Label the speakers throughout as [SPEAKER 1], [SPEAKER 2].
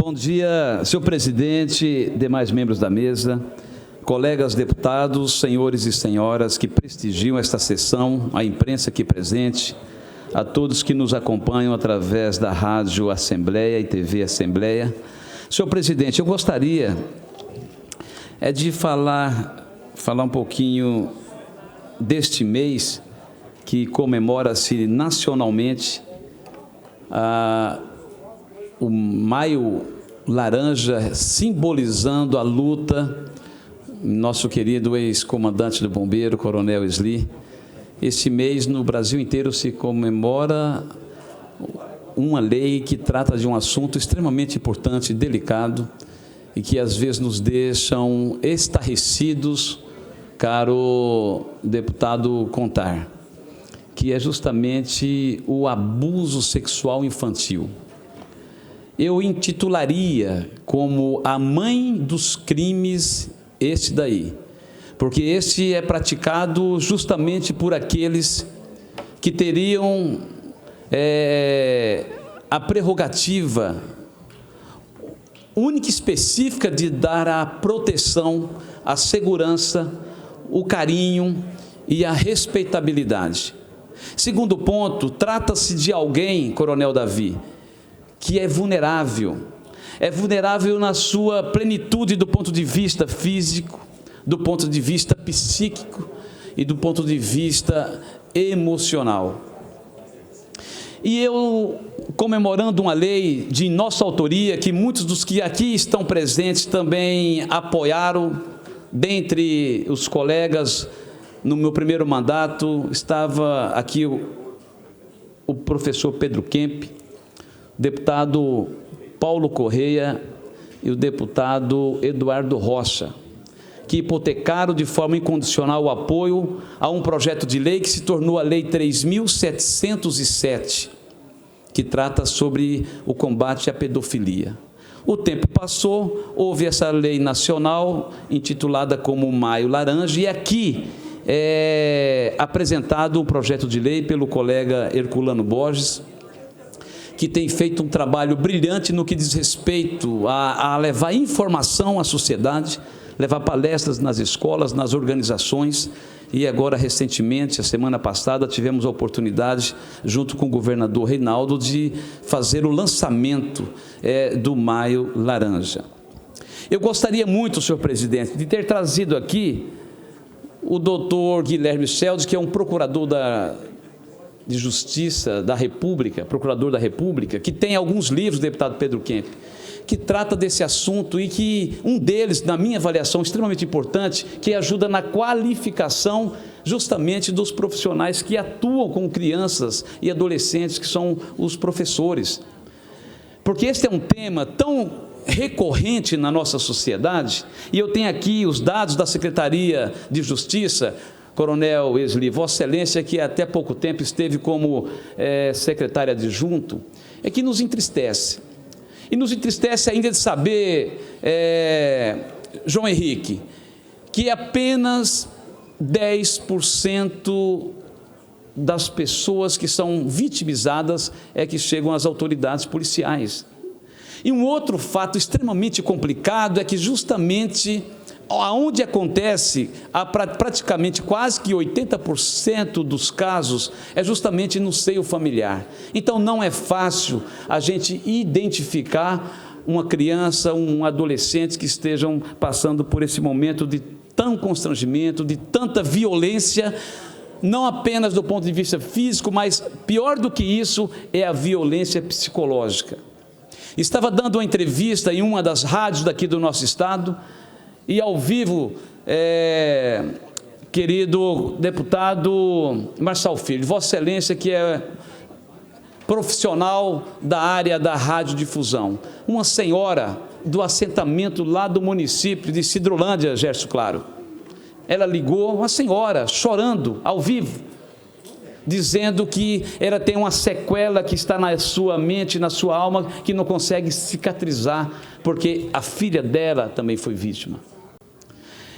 [SPEAKER 1] Bom dia, senhor presidente, demais membros da mesa, colegas deputados, senhores e senhoras que prestigiam esta sessão, a imprensa aqui presente, a todos que nos acompanham através da Rádio Assembleia e TV Assembleia. Senhor presidente, eu gostaria de falar um pouquinho deste mês que comemora-se nacionalmente o Maio Laranja, simbolizando a luta, nosso querido ex-comandante do Bombeiro, Coronel Esli. Este mês, no Brasil inteiro, se comemora uma lei que trata de um assunto extremamente importante e delicado e que, às vezes, nos deixam estarrecidos, caro deputado Contar, que é justamente o abuso sexual infantil. Eu intitularia como a mãe dos crimes este daí, porque este é praticado justamente por aqueles que teriam a prerrogativa única e específica de dar a proteção, a segurança, o carinho e a respeitabilidade. Segundo ponto, trata-se de alguém, Coronel Davi, que é vulnerável na sua plenitude do ponto de vista físico, do ponto de vista psíquico e do ponto de vista emocional. E eu, comemorando uma lei de nossa autoria, que muitos dos que aqui estão presentes também apoiaram, dentre os colegas, no meu primeiro mandato, estava aqui o professor Pedro Kemp, o deputado Paulo Correia e o deputado Eduardo Rocha, que hipotecaram de forma incondicional o apoio a um projeto de lei que se tornou a Lei 3.707, que trata sobre o combate à pedofilia. O tempo passou, houve essa lei nacional, intitulada como Maio Laranja, e aqui é apresentado um projeto de lei pelo colega Herculano Borges, que tem feito um trabalho brilhante no que diz respeito a levar informação à sociedade, levar palestras nas escolas, nas organizações, e agora, recentemente, a semana passada, tivemos a oportunidade, junto com o governador Reinaldo, de fazer o lançamento do Maio Laranja. Eu gostaria muito, senhor presidente, de ter trazido aqui o doutor Guilherme Celdes, que é um procurador de Justiça da República, procurador da República, que tem alguns livros, deputado Pedro Kemp, que trata desse assunto e que um deles, na minha avaliação, extremamente importante, que ajuda na qualificação justamente dos profissionais que atuam com crianças e adolescentes, que são os professores. Porque esse é um tema tão recorrente na nossa sociedade, e eu tenho aqui os dados da Secretaria de Justiça, Coronel Esli, Vossa Excelência, que até pouco tempo esteve como secretário adjunto, é que nos entristece. E nos entristece ainda de saber, João Henrique, que apenas 10% das pessoas que são vitimizadas que chegam às autoridades policiais. E um outro fato extremamente complicado é que justamente onde acontece, praticamente quase que 80% dos casos, é justamente no seio familiar. Então, não é fácil a gente identificar uma criança, um adolescente que estejam passando por esse momento de tão constrangimento, de tanta violência, não apenas do ponto de vista físico, mas pior do que isso é a violência psicológica. Estava dando uma entrevista em uma das rádios daqui do nosso estado, e ao vivo, querido deputado Marçal Filho, Vossa Excelência, que é profissional da área da radiodifusão, uma senhora do assentamento lá do município de Sidrolândia, Gerson Claro, ela ligou, uma senhora chorando ao vivo, dizendo que ela tem uma sequela que está na sua mente, na sua alma, que não consegue cicatrizar, porque a filha dela também foi vítima.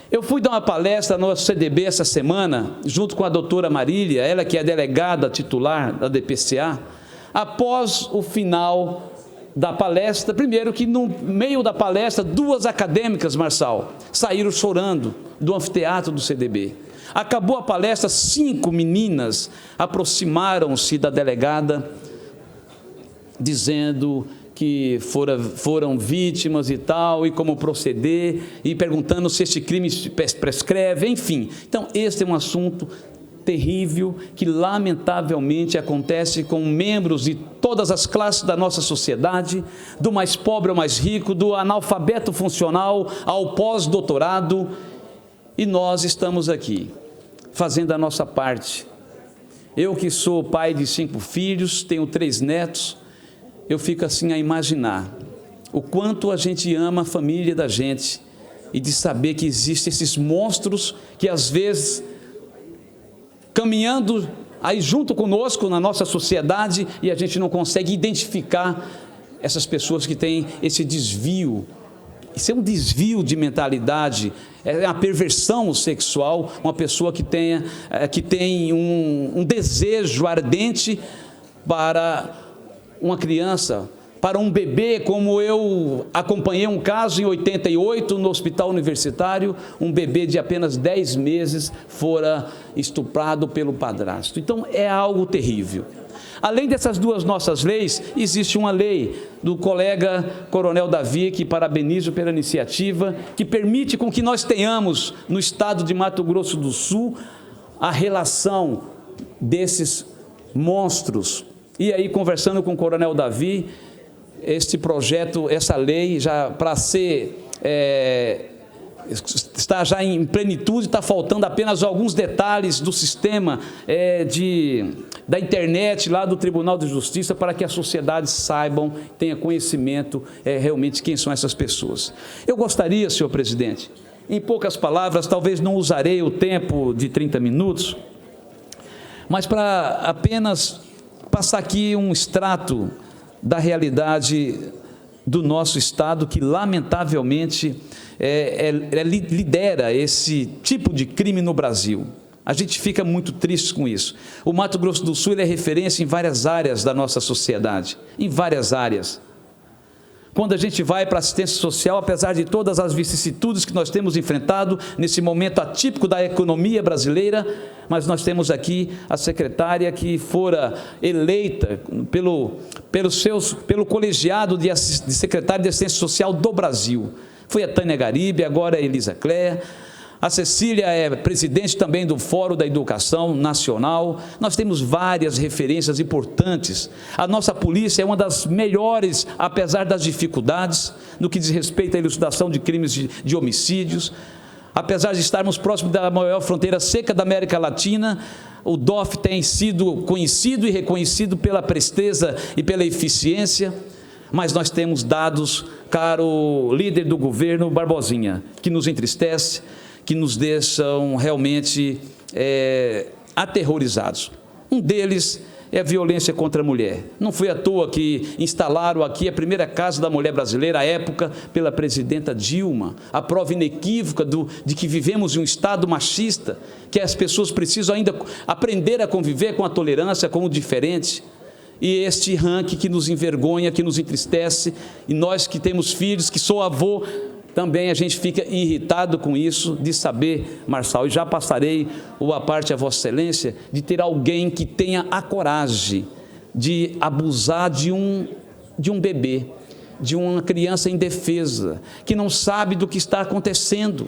[SPEAKER 1] Eu fui dar uma palestra no CDB essa semana, junto com a doutora Marília, ela que é delegada titular da DPCA, após o final da palestra, primeiro que no meio da palestra, 2 acadêmicas, Marçal, saíram chorando do anfiteatro do CDB. Acabou a palestra, 5 meninas aproximaram-se da delegada, dizendo que foram vítimas e tal, e como proceder, e perguntando se este crime prescreve, enfim. Então, este é um assunto terrível que, lamentavelmente, acontece com membros de todas as classes da nossa sociedade, do mais pobre ao mais rico, do analfabeto funcional ao pós-doutorado, e nós estamos aqui, fazendo a nossa parte. Eu que sou pai de 5 filhos, tenho 3 netos, eu fico assim a imaginar o quanto a gente ama a família da gente, e de saber que existem esses monstros que às vezes caminhando aí junto conosco na nossa sociedade, e a gente não consegue identificar essas pessoas que têm esse desvio. Isso é um desvio de mentalidade, é uma perversão sexual, uma pessoa que tem um desejo ardente para uma criança, para um bebê, como eu acompanhei um caso em 88 no hospital universitário, um bebê de apenas 10 meses fora estuprado pelo padrasto. Então é algo terrível. Além dessas 2 nossas leis, existe uma lei do colega Coronel Davi, que parabenizo pela iniciativa, que permite com que nós tenhamos no estado de Mato Grosso do Sul a relação desses monstros. E aí, conversando com o Coronel Davi, este projeto, essa lei, já para ser, está já em plenitude, está faltando apenas alguns detalhes do sistema da internet, lá do Tribunal de Justiça, para que a sociedade saibam, tenha conhecimento realmente quem são essas pessoas. Eu gostaria, senhor presidente, em poucas palavras, talvez não usarei o tempo de 30 minutos, mas para apenas passar aqui um extrato da realidade do nosso Estado, que lamentavelmente lidera esse tipo de crime no Brasil. A gente fica muito triste com isso. O Mato Grosso do Sul é referência em várias áreas da nossa sociedade, em várias áreas. Quando a gente vai para a assistência social, apesar de todas as vicissitudes que nós temos enfrentado nesse momento atípico da economia brasileira, mas nós temos aqui a secretária que fora eleita pelo colegiado de secretário de assistência social do Brasil. Foi a Tânia Garibe, agora a Elisa Cléa. A Cecília é presidente também do Fórum da Educação Nacional. Nós temos várias referências importantes. A nossa polícia é uma das melhores, apesar das dificuldades, no que diz respeito à elucidação de crimes de homicídios. Apesar de estarmos próximos da maior fronteira seca da América Latina, o DOF tem sido conhecido e reconhecido pela presteza e pela eficiência, mas nós temos dados, caro líder do governo, Barbosinha, que nos entristece, que nos deixam realmente aterrorizados. Um deles é a violência contra a mulher. Não foi à toa que instalaram aqui a primeira Casa da Mulher Brasileira, à época, pela presidenta Dilma, a prova inequívoca de que vivemos em um Estado machista, que as pessoas precisam ainda aprender a conviver com a tolerância, com o diferente. E este ranking que nos envergonha, que nos entristece, e nós que temos filhos, que sou avô, também a gente fica irritado com isso, de saber, Marçal, e já passarei a parte a Vossa Excelência, de ter alguém que tenha a coragem de abusar de um bebê, de uma criança indefesa, que não sabe do que está acontecendo,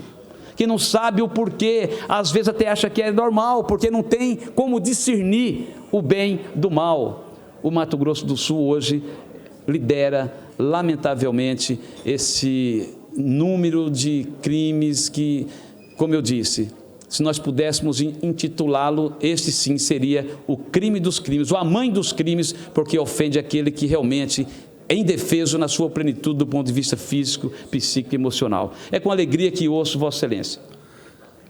[SPEAKER 1] que não sabe o porquê, às vezes até acha que é normal, porque não tem como discernir o bem do mal. O Mato Grosso do Sul hoje lidera, lamentavelmente, esse número de crimes que, como eu disse, se nós pudéssemos intitulá-lo, este sim seria o crime dos crimes, ou a mãe dos crimes, porque ofende aquele que realmente é indefeso na sua plenitude do ponto de vista físico, psíquico e emocional. É com alegria que ouço Vossa Excelência.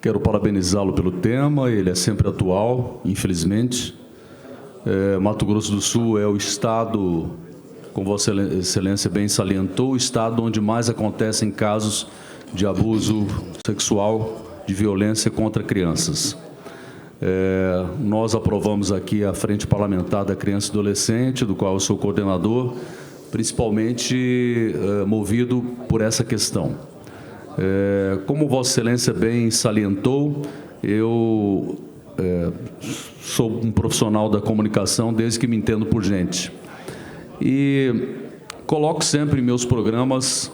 [SPEAKER 2] Quero parabenizá-lo pelo tema, ele é sempre atual, infelizmente. Mato Grosso do Sul é o estado, como Vossa Excelência bem salientou, o estado onde mais acontecem casos de abuso sexual, de violência contra crianças. Nós aprovamos aqui a Frente Parlamentar da Criança e Adolescente, do qual eu sou coordenador, principalmente movido por essa questão. Como Vossa Excelência bem salientou, eu sou um profissional da comunicação desde que me entendo por gente. E coloco sempre em meus programas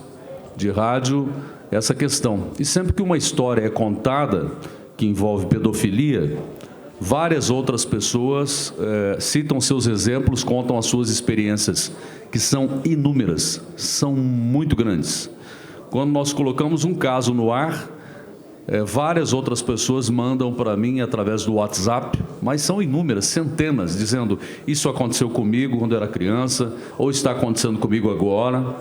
[SPEAKER 2] de rádio essa questão. E sempre que uma história é contada que envolve pedofilia, várias outras pessoas citam seus exemplos, contam as suas experiências, que são inúmeras, são muito grandes. Quando nós colocamos um caso no ar, várias outras pessoas mandam para mim através do WhatsApp, mas são inúmeras, centenas, dizendo: isso aconteceu comigo quando era criança, ou está acontecendo comigo agora.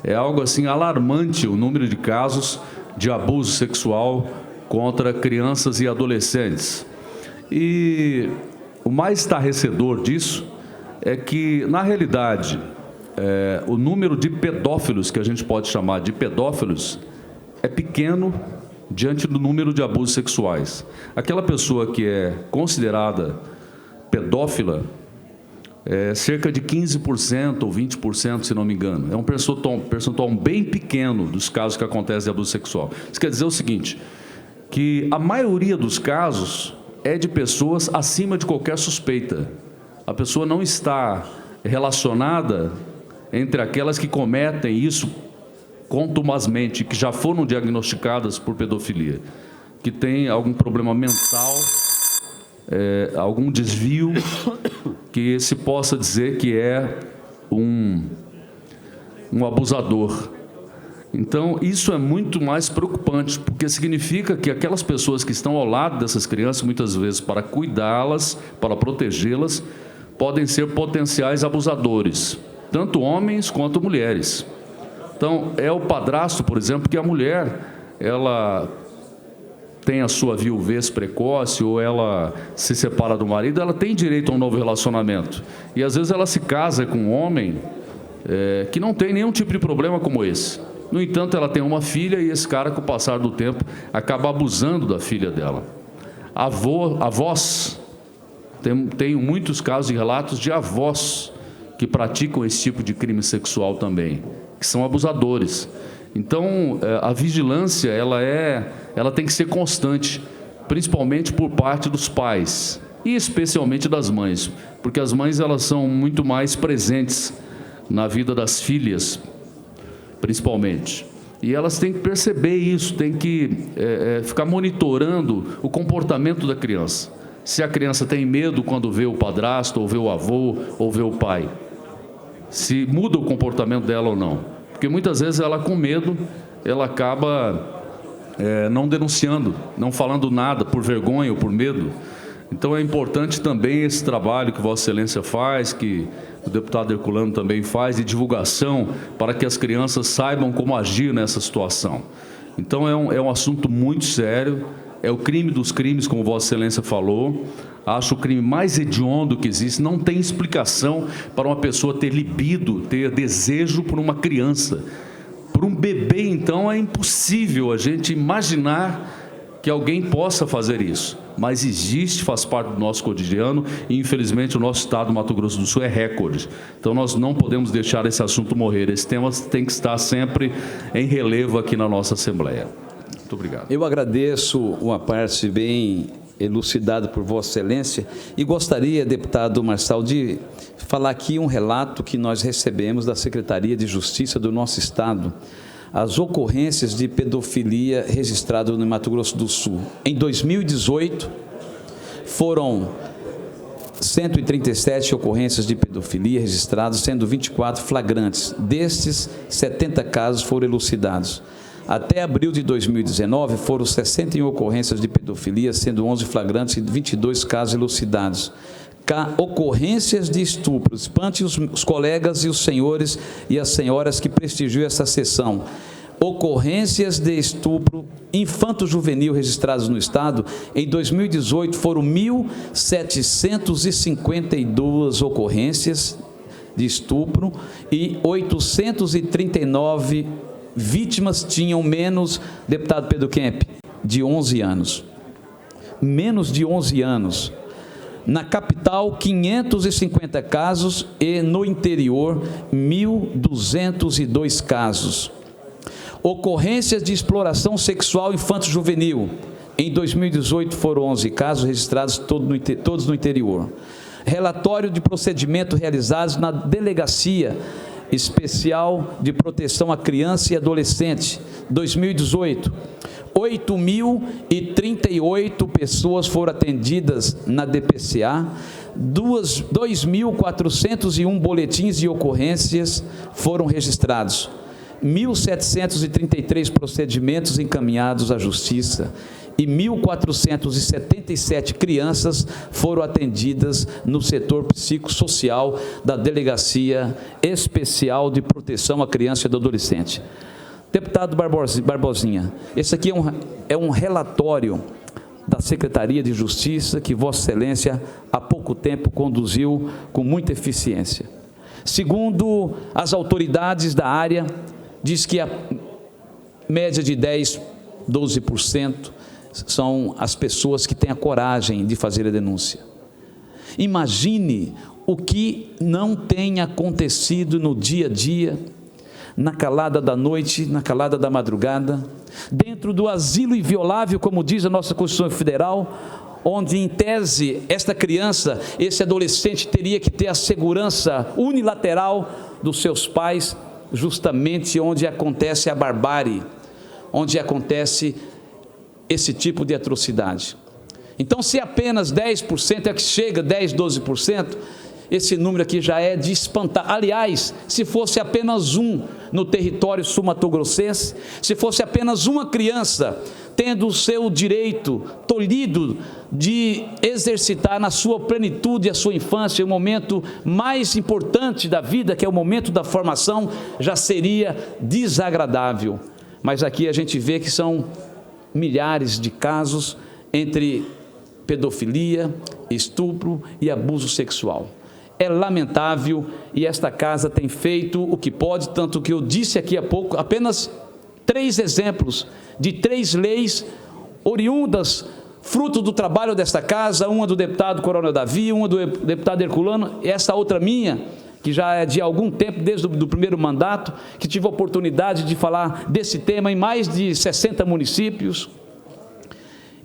[SPEAKER 2] É algo assim alarmante o número de casos de abuso sexual contra crianças e adolescentes. E o mais estarrecedor disso é que, na realidade, o número de pedófilos, que a gente pode chamar de pedófilos, é pequeno diante do número de abusos sexuais. Aquela pessoa que é considerada pedófila é cerca de 15% ou 20%, se não me engano. É um percentual bem pequeno dos casos que acontecem de abuso sexual. Isso quer dizer o seguinte, que a maioria dos casos é de pessoas acima de qualquer suspeita. A pessoa não está relacionada entre aquelas que cometem isso contumazmente, que já foram diagnosticadas por pedofilia, que tem algum problema mental, algum desvio, que se possa dizer que é um abusador. Então, isso é muito mais preocupante, porque significa que aquelas pessoas que estão ao lado dessas crianças, muitas vezes para cuidá-las, para protegê-las, podem ser potenciais abusadores, tanto homens quanto mulheres. Então, é o padrasto, por exemplo, que a mulher, ela tem a sua viuvez precoce, ou ela se separa do marido, ela tem direito a um novo relacionamento. E, às vezes, ela se casa com um homem que não tem nenhum tipo de problema como esse. No entanto, ela tem uma filha e esse cara, com o passar do tempo, acaba abusando da filha dela. Avós, tenho muitos casos e relatos de avós que praticam esse tipo de crime sexual também, que são abusadores. Então, a vigilância, ela tem que ser constante, principalmente por parte dos pais, e especialmente das mães, porque as mães, elas são muito mais presentes na vida das filhas, principalmente. E elas têm que perceber isso, têm que ficar monitorando o comportamento da criança. Se a criança tem medo quando vê o padrasto, ou vê o avô, ou vê o pai. Se muda o comportamento dela ou não. Porque muitas vezes ela, com medo, ela acaba não denunciando, não falando nada, por vergonha ou por medo. Então é importante também esse trabalho que Vossa Excelência faz, que o deputado Herculano também faz, de divulgação, para que as crianças saibam como agir nessa situação. Então é um assunto muito sério, é o crime dos crimes, como Vossa Excelência falou. Acho o crime mais hediondo que existe. Não tem explicação para uma pessoa ter libido, ter desejo por uma criança. Por um bebê, então, é impossível a gente imaginar que alguém possa fazer isso. Mas existe, faz parte do nosso cotidiano, e infelizmente o nosso estado do Mato Grosso do Sul é recorde. Então nós não podemos deixar esse assunto morrer. Esse tema tem que estar sempre em relevo aqui na nossa Assembleia. Muito obrigado.
[SPEAKER 1] Eu agradeço uma parte bem elucidada por Vossa Excelência e gostaria, deputado Marçal, de falar aqui um relato que nós recebemos da Secretaria de Justiça do nosso estado. As ocorrências de pedofilia registradas no Mato Grosso do Sul. Em 2018, foram 137 ocorrências de pedofilia registradas, sendo 24 flagrantes. Destes, 70 casos foram elucidados. Até abril de 2019, foram 61 ocorrências de pedofilia, sendo 11 flagrantes e 22 casos elucidados. Ocorrências de estupro. Espante os colegas e os senhores e as senhoras que prestigiam essa sessão. Ocorrências de estupro infanto-juvenil registradas no estado, em 2018 foram 1.752 ocorrências de estupro e 839 vítimas tinham menos, deputado Pedro Kemp, de 11 anos. Menos de 11 anos. Na capital, 550 casos e no interior, 1.202 casos. Ocorrências de exploração sexual infanto-juvenil. Em 2018 foram 11 casos registrados, todos no interior. Relatório de procedimento realizados na Delegacia Especial de Proteção à Criança e Adolescente, 2018. 8.038 pessoas foram atendidas na DPCA, 2.401 boletins de ocorrências foram registrados, 1.733 procedimentos encaminhados à Justiça e 1.477 crianças foram atendidas no setor psicossocial da Delegacia Especial de Proteção à Criança e Adolescente. Deputado Barbosinha, esse aqui é um relatório da Secretaria de Justiça que Vossa Excelência há pouco tempo conduziu com muita eficiência. Segundo as autoridades da área, diz que a média de 10%, 12% são as pessoas que têm a coragem de fazer a denúncia. Imagine o que não tem acontecido no dia a dia, na calada da noite, na calada da madrugada, dentro do asilo inviolável, como diz a nossa Constituição Federal, onde, em tese, esta criança, esse adolescente teria que ter a segurança unilateral dos seus pais, justamente onde acontece a barbárie, onde acontece esse tipo de atrocidade. Então, se apenas 10% é que chega, 10%, 12%, esse número aqui já é de espantar. Aliás, se fosse apenas um no território sul-mato-grossense, se fosse apenas uma criança tendo o seu direito tolhido de exercitar na sua plenitude a sua infância, o momento mais importante da vida, que é o momento da formação, já seria desagradável. Mas aqui a gente vê que são milhares de casos entre pedofilia, estupro e abuso sexual. É lamentável e esta casa tem feito o que pode, tanto que eu disse aqui há pouco, apenas 3 exemplos de 3 leis oriundas, fruto do trabalho desta casa, uma do deputado Coronel Davi, uma do deputado Herculano, e essa outra minha, que já é de algum tempo, desde o primeiro mandato, que tive a oportunidade de falar desse tema em mais de 60 municípios.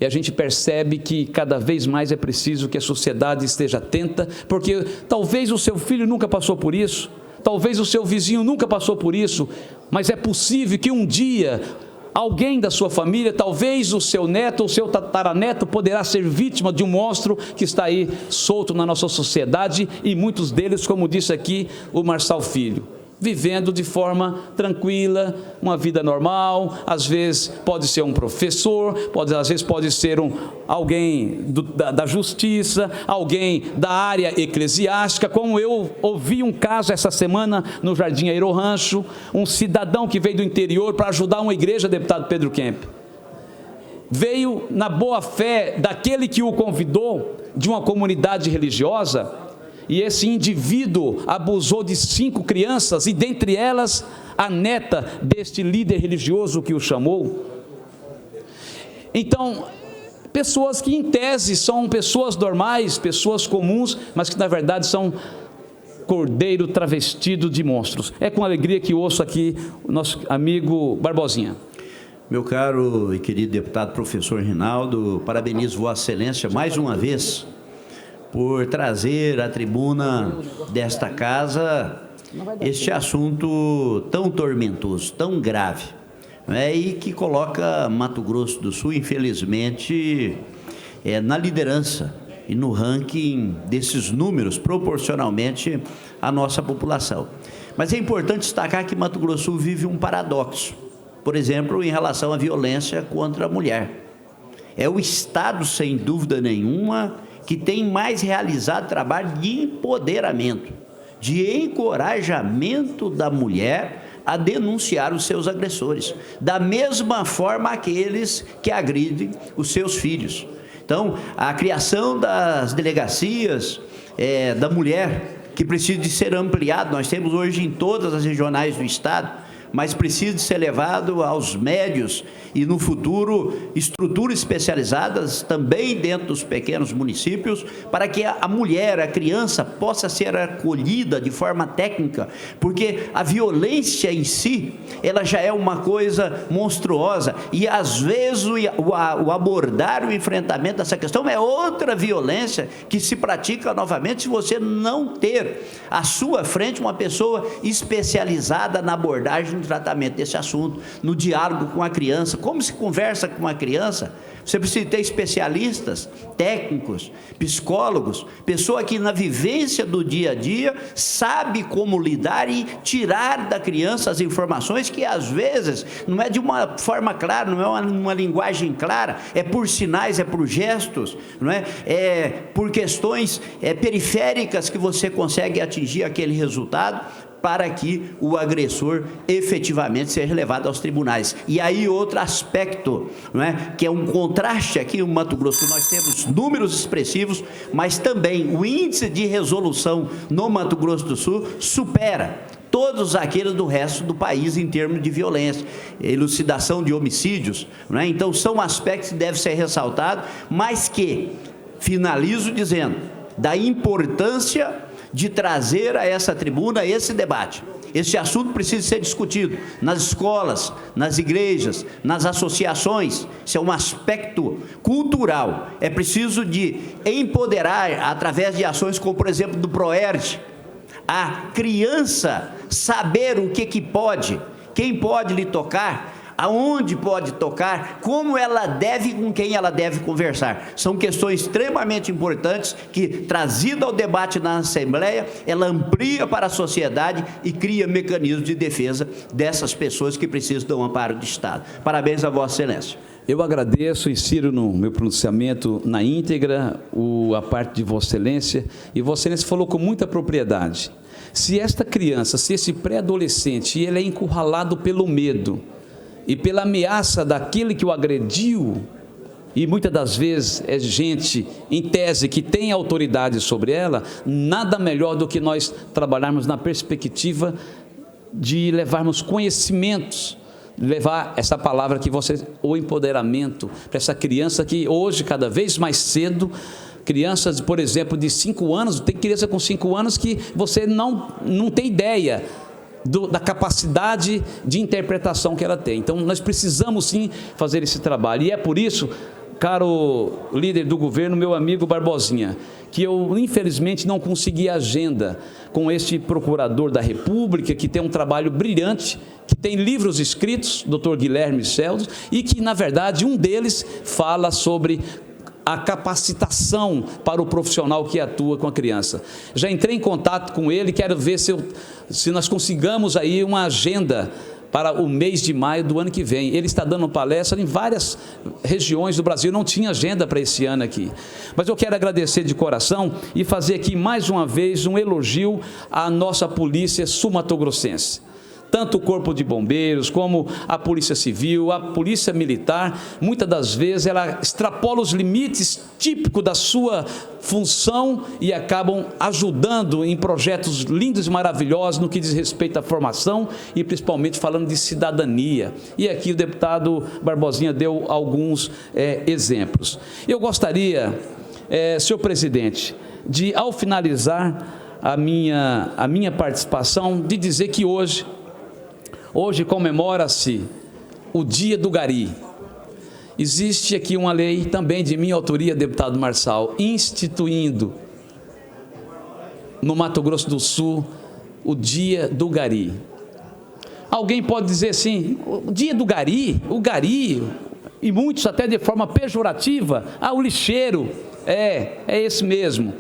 [SPEAKER 1] E a gente percebe que cada vez mais é preciso que a sociedade esteja atenta, porque talvez o seu filho nunca passou por isso, talvez o seu vizinho nunca passou por isso, mas é possível que um dia alguém da sua família, talvez o seu neto ou o seu tataraneto, poderá ser vítima de um monstro que está aí solto na nossa sociedade, e muitos deles, como disse aqui o Marçal Filho, vivendo de forma tranquila, uma vida normal. Às vezes pode ser um professor, às vezes pode ser alguém da justiça, alguém da área eclesiástica, como eu ouvi um caso essa semana no Jardim Aerorancho, um cidadão que veio do interior para ajudar uma igreja, deputado Pedro Kemp. Veio na boa fé daquele que o convidou, de uma comunidade religiosa, e esse indivíduo abusou de 5 crianças, e dentre elas a neta deste líder religioso que o chamou. Então, pessoas que em tese são pessoas normais, pessoas comuns, mas que na verdade são cordeiro travestido de monstros. É com alegria que ouço aqui o nosso amigo Barbosinha.
[SPEAKER 3] Meu caro e querido deputado professor Rinaldo, parabenizo Vossa Excelência mais uma vez por trazer à tribuna desta casa este assunto tão tormentoso, tão grave, né, e que coloca Mato Grosso do Sul, infelizmente, na liderança e no ranking desses números, proporcionalmente à nossa população. Mas é importante destacar que Mato Grosso do Sul vive um paradoxo, por exemplo, em relação à violência contra a mulher. É o Estado, sem dúvida nenhuma, que tem mais realizado trabalho de empoderamento, de encorajamento da mulher a denunciar os seus agressores, da mesma forma aqueles que agridem os seus filhos. Então, a criação das delegacias da mulher, que precisa de ser ampliado, nós temos hoje em todas as regionais do Estado, mas precisa ser levado aos médios e, no futuro, estruturas especializadas também dentro dos pequenos municípios, para que a mulher, a criança, possa ser acolhida de forma técnica, porque a violência em si, ela já é uma coisa monstruosa, e às vezes o abordar o enfrentamento dessa questão é outra violência que se pratica novamente se você não ter à sua frente uma pessoa especializada na abordagem, no tratamento desse assunto, no diálogo com a criança. Como se conversa com uma criança? Você precisa ter especialistas, técnicos, psicólogos, pessoa que na vivência do dia a dia sabe como lidar e tirar da criança as informações que às vezes não é de uma forma clara, não é uma linguagem clara, é por sinais, é por gestos, não é? É por questões periféricas que você consegue atingir aquele resultado, para que o agressor efetivamente seja levado aos tribunais. E aí outro aspecto, não é? Que é um contraste aqui no Mato Grosso, nós temos números expressivos, mas também o índice de resolução no Mato Grosso do Sul supera todos aqueles do resto do país em termos de violência, elucidação de homicídios, não é? Então são aspectos que devem ser ressaltados, mas que, finalizo dizendo, da importância de trazer a essa tribuna esse debate. Esse assunto precisa ser discutido nas escolas, nas igrejas, nas associações. Isso é um aspecto cultural. É preciso de empoderar, através de ações como, por exemplo, do PROERD, a criança saber o que pode, quem pode lhe tocar, aonde pode tocar, como ela deve, com quem ela deve conversar. São questões extremamente importantes que, trazida ao debate na Assembleia, ela amplia para a sociedade e cria mecanismos de defesa dessas pessoas que precisam de um amparo de Estado. Parabéns a Vossa Excelência.
[SPEAKER 1] Eu agradeço, insiro no meu pronunciamento na íntegra a parte de Vossa Excelência, e Vossa Excelência falou com muita propriedade. Se esta criança, se esse pré-adolescente, ele é encurralado pelo medo e pela ameaça daquele que o agrediu, e muitas das vezes é gente, em tese, que tem autoridade sobre ela, nada melhor do que nós trabalharmos na perspectiva de levarmos conhecimentos, levar essa palavra que você, o empoderamento, para essa criança que hoje, cada vez mais cedo, crianças, por exemplo, de 5 anos, tem criança com 5 anos que você não tem ideia da capacidade de interpretação que ela tem. Então, nós precisamos sim fazer esse trabalho, e é por isso, caro líder do governo, meu amigo Barbosinha, que eu infelizmente não consegui agenda com este procurador da República, que tem um trabalho brilhante, que tem livros escritos, Dr. Guilherme Celso, e que na verdade um deles fala sobre a capacitação para o profissional que atua com a criança. Já entrei em contato com ele, quero ver se nós consigamos aí uma agenda para o mês de maio do ano que vem. Ele está dando palestra em várias regiões do Brasil, não tinha agenda para esse ano aqui. Mas eu quero agradecer de coração e fazer aqui mais uma vez um elogio à nossa polícia sul-mato-grossense. Tanto o Corpo de Bombeiros, como a Polícia Civil, a Polícia Militar, muitas das vezes ela extrapola os limites típicos da sua função e acabam ajudando em projetos lindos e maravilhosos no que diz respeito à formação e principalmente falando de cidadania. E aqui o deputado Barbosinha deu alguns exemplos. Eu gostaria, senhor presidente, de, ao finalizar a minha participação, de dizer que hoje comemora-se o Dia do Gari. Existe aqui uma lei também de minha autoria, deputado Marçal, instituindo no Mato Grosso do Sul o Dia do Gari. Alguém pode dizer assim, o Dia do Gari, o Gari, e muitos até de forma pejorativa, o lixeiro, é esse mesmo.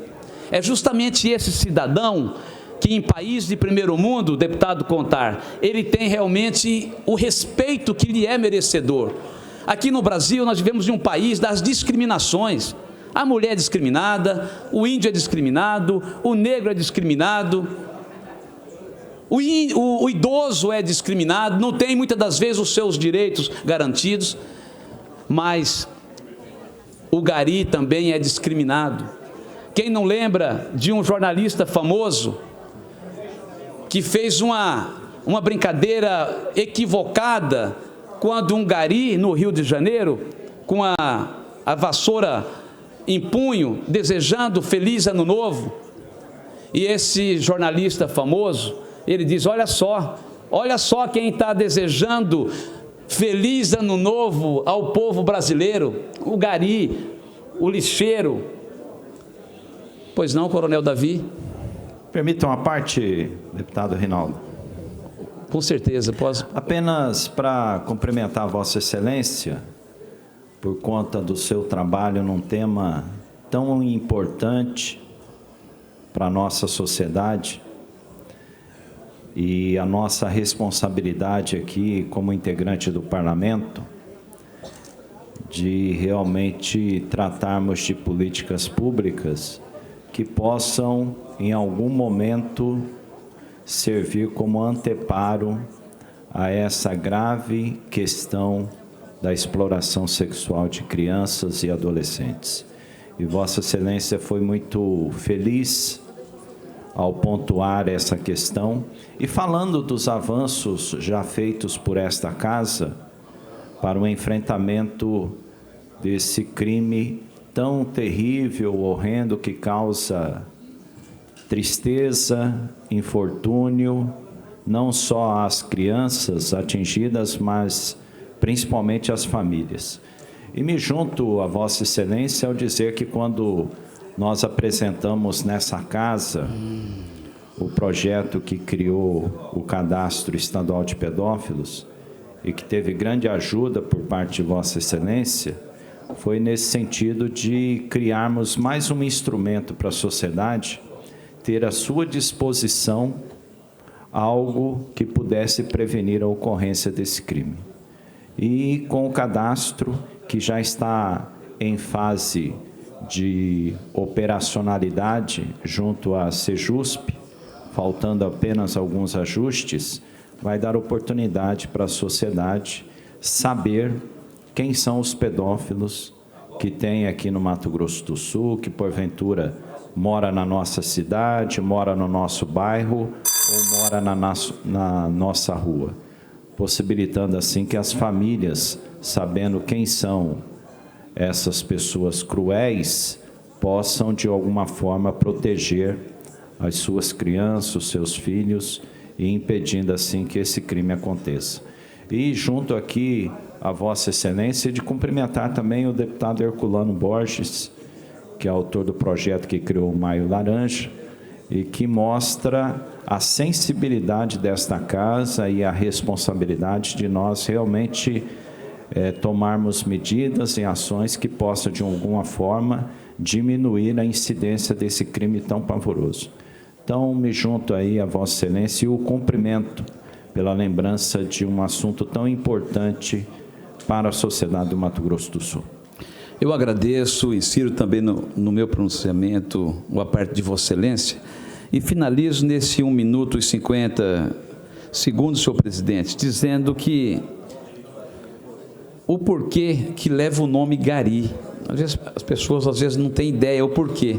[SPEAKER 1] É justamente esse cidadão que em país de primeiro mundo, deputado Contar, ele tem realmente o respeito que lhe é merecedor. Aqui no Brasil nós vivemos em um país das discriminações. A mulher é discriminada, o índio é discriminado, o negro é discriminado, o idoso é discriminado, não tem muitas das vezes os seus direitos garantidos, mas o gari também é discriminado. Quem não lembra de um jornalista famoso que fez uma uma brincadeira equivocada quando um gari no Rio de Janeiro, com a vassoura em punho, desejando feliz ano novo, e esse jornalista famoso, ele diz, olha só quem está desejando feliz ano novo ao povo brasileiro, o gari, o lixeiro. Pois não, Coronel Davi?
[SPEAKER 4] Permitam uma parte, deputado Rinaldo.
[SPEAKER 1] Com certeza, posso.
[SPEAKER 4] Apenas para cumprimentar Vossa Excelência, por conta do seu trabalho num tema tão importante para a nossa sociedade, e a nossa responsabilidade aqui como integrante do parlamento de realmente tratarmos de políticas públicas que possam em algum momento servir como anteparo a essa grave questão da exploração sexual de crianças e adolescentes. E Vossa Excelência foi muito feliz ao pontuar essa questão e falando dos avanços já feitos por esta casa para o enfrentamento desse crime tão terrível, horrendo, que causa tristeza, infortúnio, não só às crianças atingidas, mas principalmente às famílias. E me junto a Vossa Excelência ao dizer que quando nós apresentamos nessa casa o projeto que criou o Cadastro Estadual de Pedófilos e que teve grande ajuda por parte de Vossa Excelência, foi nesse sentido de criarmos mais um instrumento para a sociedade ter à sua disposição algo que pudesse prevenir a ocorrência desse crime. E com o cadastro, que já está em fase de operacionalidade junto à Sejusp, faltando apenas alguns ajustes, vai dar oportunidade para a sociedade saber quem são os pedófilos que tem aqui no Mato Grosso do Sul, que porventura mora na nossa cidade, mora no nosso bairro ou mora na nossa rua, possibilitando assim que as famílias, sabendo quem são essas pessoas cruéis, possam de alguma forma proteger as suas crianças, os seus filhos, e impedindo assim que esse crime aconteça. E junto aqui a Vossa Excelência de cumprimentar também o deputado Herculano Borges, que é autor do projeto que criou o Maio Laranja, e que mostra a sensibilidade desta casa e a responsabilidade de nós realmente tomarmos medidas e ações que possam, de alguma forma, diminuir a incidência desse crime tão pavoroso. Então, me junto aí a Vossa Excelência e o cumprimento pela lembrança de um assunto tão importante para a sociedade do Mato Grosso do Sul.
[SPEAKER 1] Eu agradeço, insiro também no meu pronunciamento a parte de Vossa Excelência e finalizo nesse 1 minuto e 50 segundos, senhor presidente, dizendo que o porquê que leva o nome Gari. Às vezes, as pessoas às vezes não têm ideia o porquê.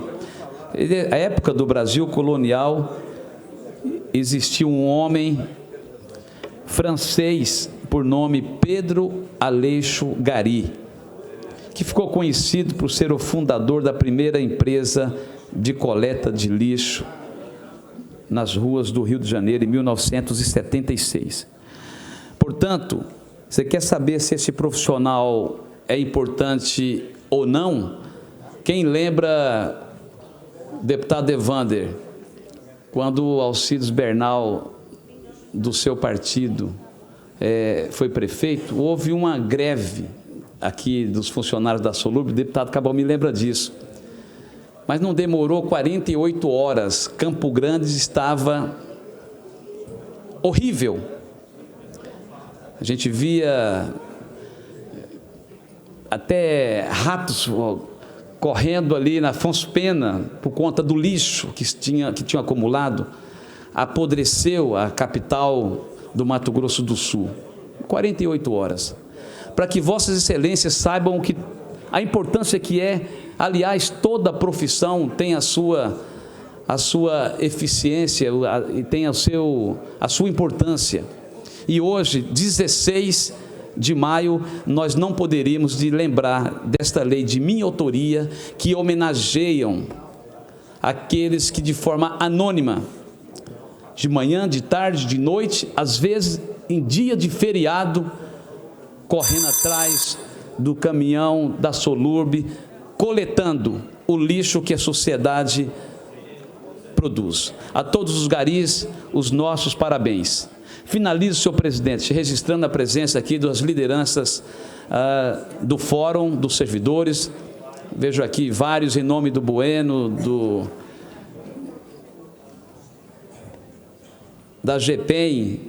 [SPEAKER 1] Na época do Brasil colonial, existia um homem francês por nome Pedro Aleixo Gari, que ficou conhecido por ser o fundador da primeira empresa de coleta de lixo nas ruas do Rio de Janeiro, em 1976. Portanto, você quer saber se esse profissional é importante ou não? Quem lembra, deputado Evander, quando o Alcides Bernal, do seu partido, foi prefeito, houve uma greve aqui dos funcionários da Solubre, o deputado Cabal me lembra disso. Mas não demorou 48 horas, Campo Grande estava horrível. A gente via até ratos correndo ali na Afonso Pena por conta do lixo que tinha acumulado. Apodreceu a capital do Mato Grosso do Sul. 48 horas. Para que Vossas Excelências saibam a importância que é, aliás, toda profissão tem a sua a sua eficiência e tem a sua importância. E hoje, 16 de maio, nós não poderíamos de lembrar desta lei de minha autoria, que homenageiam aqueles que de forma anônima, de manhã, de tarde, de noite, às vezes em dia de feriado, correndo atrás do caminhão da Solurb, coletando o lixo que a sociedade produz. A todos os garis, os nossos parabéns. Finalizo, senhor presidente, registrando a presença aqui das lideranças do Fórum dos Servidores. Vejo aqui vários em nome do Bueno, da GPEM,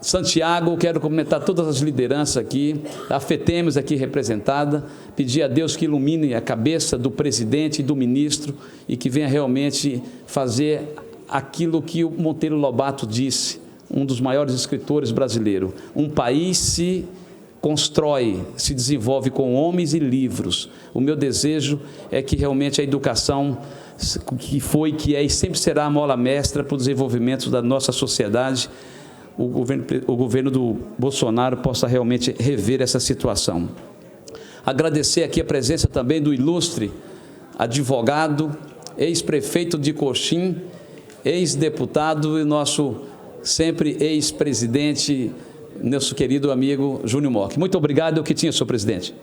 [SPEAKER 1] Santiago. Quero cumprimentar todas as lideranças aqui, a FETEMES aqui representada, pedir a Deus que ilumine a cabeça do presidente e do ministro e que venha realmente fazer aquilo que o Monteiro Lobato disse, um dos maiores escritores brasileiros: um país se constrói, se desenvolve com homens e livros. O meu desejo é que realmente a educação, que é e sempre será a mola mestra para o desenvolvimento da nossa sociedade, o governo do Bolsonaro possa realmente rever essa situação. Agradecer aqui a presença também do ilustre advogado, ex-prefeito de Coxim, ex-deputado e nosso sempre ex-presidente, nosso querido amigo Júnior Mock. Muito obrigado, é o que tinha, senhor presidente.